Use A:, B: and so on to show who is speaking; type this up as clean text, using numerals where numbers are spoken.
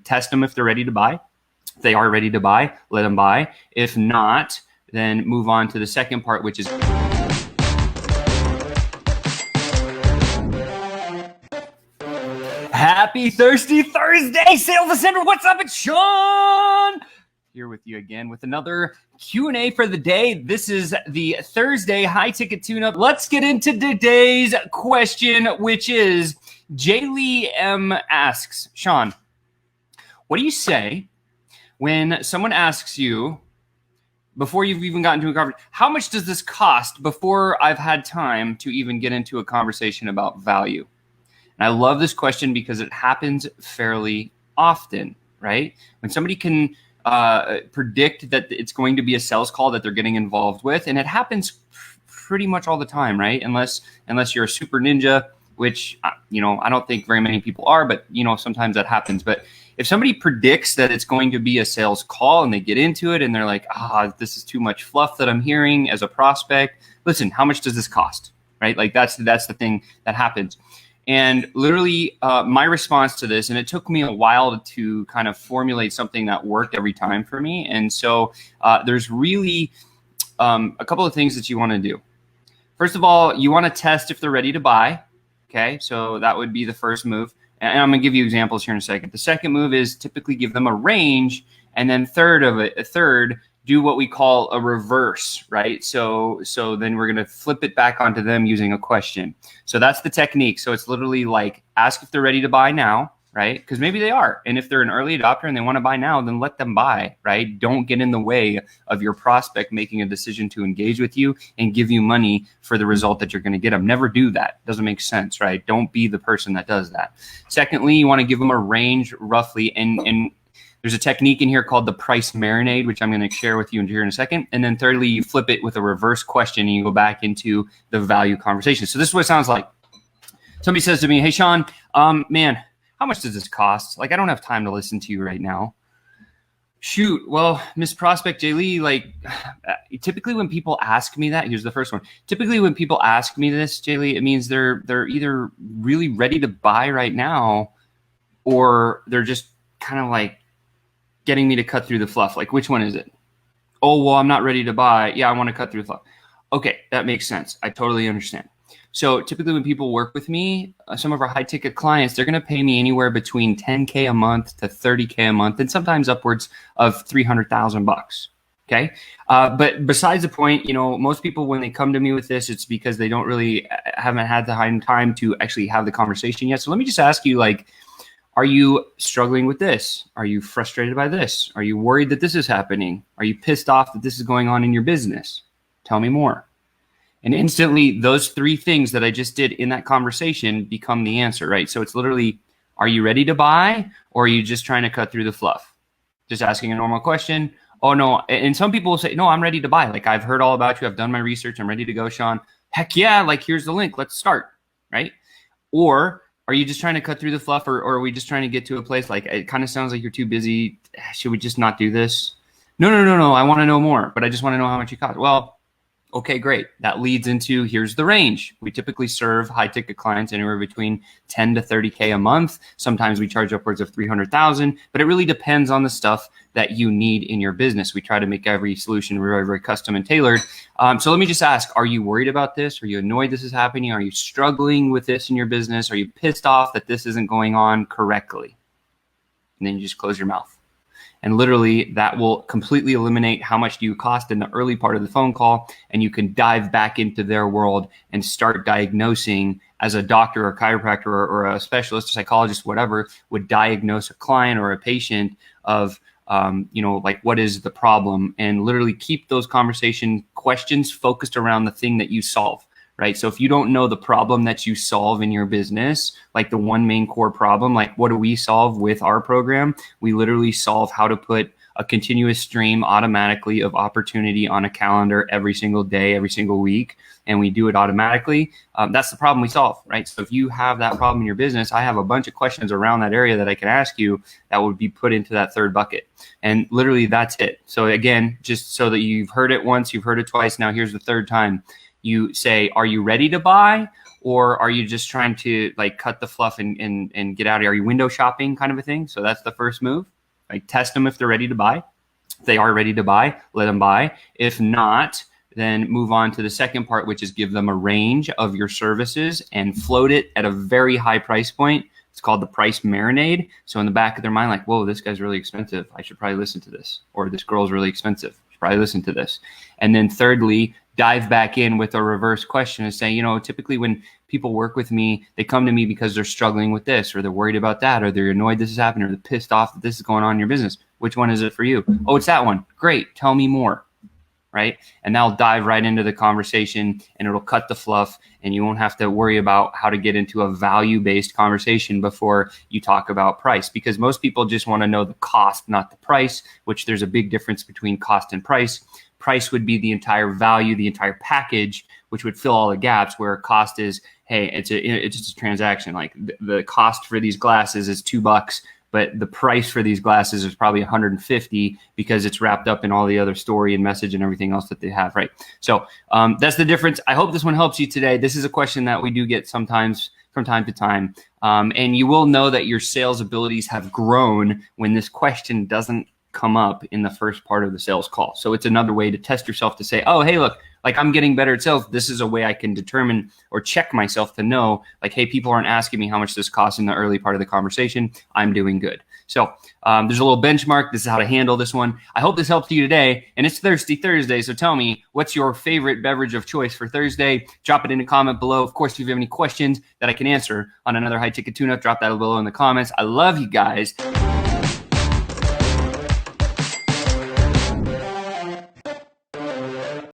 A: test them if they're ready to buy. If they are ready to buy, let them buy. If not, then move on to the second part, which is Happy Thirsty Thursday, Sales Ascender. What's up? It's Sean here with you again with another Q&A for the day. This is the Thursday high ticket tune-up. Let's get into today's question, which is Jaylee M asks, Sean, what do you say when someone asks you, before you've even gotten to a conversation, how much does this cost before I've had time to even get into a conversation about value? And I love this question because it happens fairly often, right? When somebody can predict that it's going to be a sales call that they're getting involved with, and it happens pretty much all the time, right? Unless you're a super ninja, which, I don't think very many people are, but, sometimes that happens. But if somebody predicts that it's going to be a sales call and they get into it and they're like, this is too much fluff that I'm hearing as a prospect. Listen, how much does this cost, right? Like that's the thing that happens. And literally my response to this, and it took me a while to kind of formulate something that worked every time for me. And so there's really a couple of things that you want to do. First of all, you want to test if they're ready to buy. Okay, so that would be the first move. And I'm going to give you examples here in a second. The second move is typically give them a range. And then third, do what we call a reverse, right? So then we're going to flip it back onto them using a question. So that's the technique. So it's literally like ask if they're ready to buy now, right? Because maybe they are. And if they're an early adopter and they want to buy now, then let them buy, right? Don't get in the way of your prospect making a decision to engage with you and give you money for the result that you're going to get them. Never do that. Doesn't make sense, right? Don't be the person that does that. Secondly, you want to give them a range roughly. And there's a technique in here called the price marinade, which I'm going to share with you here in a second. And then thirdly, you flip it with a reverse question and you go back into the value conversation. So this is what it sounds like. Somebody says to me, hey, Sean, man, how much does this cost? Like, I don't have time to listen to you right now. Shoot. Well, Miss Prospect Jaylee, like typically when people ask me that, here's the first one. Typically when people ask me this, Jaylee, it means they're either really ready to buy right now or they're just kind of like getting me to cut through the fluff. Like, which one is it? Oh, well, I'm not ready to buy. Yeah, I want to cut through the fluff. Okay, that makes sense. I totally understand. So typically when people work with me, some of our high ticket clients, they're going to pay me anywhere between $10K a month to $30K a month, and sometimes upwards of $300,000. Okay. But besides the point, most people, when they come to me with this, it's because they haven't had the time to actually have the conversation yet. So let me just ask you, like, are you struggling with this? Are you frustrated by this? Are you worried that this is happening? Are you pissed off that this is going on in your business? Tell me more. And instantly, those three things that I just did in that conversation become the answer, right? So it's literally, are you ready to buy, or are you just trying to cut through the fluff? Just asking a normal question. Oh, no. And some people will say, no, I'm ready to buy. Like, I've heard all about you. I've done my research. I'm ready to go, Sean. Heck yeah. Like, here's the link. Let's start, right? Or are you just trying to cut through the fluff, or are we just trying to get to a place like it kind of sounds like you're too busy? Should we just not do this? No. I want to know more, but I just want to know how much it costs. Well, okay, great. That leads into, here's the range. We typically serve high ticket clients anywhere between 10 to 30K a month. Sometimes we charge upwards of 300,000, but it really depends on the stuff that you need in your business. We try to make every solution very, very custom and tailored. So let me just ask, are you worried about this? Are you annoyed this is happening? Are you struggling with this in your business? Are you pissed off that this isn't going on correctly? And then you just close your mouth. And literally that will completely eliminate how much do you cost in the early part of the phone call. And you can dive back into their world and start diagnosing as a doctor or a chiropractor or a specialist, a psychologist, whatever, would diagnose a client or a patient of, like, what is the problem, and literally keep those conversation questions focused around the thing that you solve. Right. So if you don't know the problem that you solve in your business, like the one main core problem, like what do we solve with our program? We literally solve how to put a continuous stream automatically of opportunity on a calendar every single day, every single week, and we do it automatically. That's the problem we solve, right? So if you have that problem in your business, I have a bunch of questions around that area that I can ask you that would be put into that third bucket. And literally that's it. So again, just so that you've heard it once, you've heard it twice, now here's the third time. You say, are you ready to buy, or are you just trying to like cut the fluff and get out of here? Are you window shopping kind of a thing? So that's the first move. Like test them if they're ready to buy. If they are ready to buy, let them buy. If not, then move on to the second part, which is give them a range of your services and float it at a very high price point. It's called the price marinade. So in the back of their mind, like, whoa, this guy's really expensive. I should probably listen to this. Or this girl's really expensive. I should probably listen to this. And then thirdly, dive back in with a reverse question and say, you know, typically when people work with me, they come to me because they're struggling with this, or they're worried about that, or they're annoyed this is happening, or they're pissed off that this is going on in your business. Which one is it for you? Oh, it's that one. Great. Tell me more. Right? And that'll dive right into the conversation and it'll cut the fluff and you won't have to worry about how to get into a value-based conversation before you talk about price, because most people just want to know the cost, not the price, which there's a big difference between cost and price. Price would be the entire value, the entire package, which would fill all the gaps, where cost is, hey, it's just a transaction. Like the cost for these glasses is $2, but the price for these glasses is probably 150 because it's wrapped up in all the other story and message and everything else that they have, right? So that's the difference. I hope this one helps you today. This is a question that we do get sometimes from time to time. And you will know that your sales abilities have grown when this question doesn't come up in the first part of the sales call. So it's another way to test yourself to say, oh, hey, look, like I'm getting better at sales. This is a way I can determine or check myself to know, like, hey, people aren't asking me how much this costs in the early part of the conversation. I'm doing good. So there's a little benchmark. This is how to handle this one. I hope this helps you today. And it's Thirsty Thursday. So tell me, what's your favorite beverage of choice for Thursday? Drop it in a comment below. Of course, if you have any questions that I can answer on another high ticket tune-up, drop that below in the comments. I love you guys.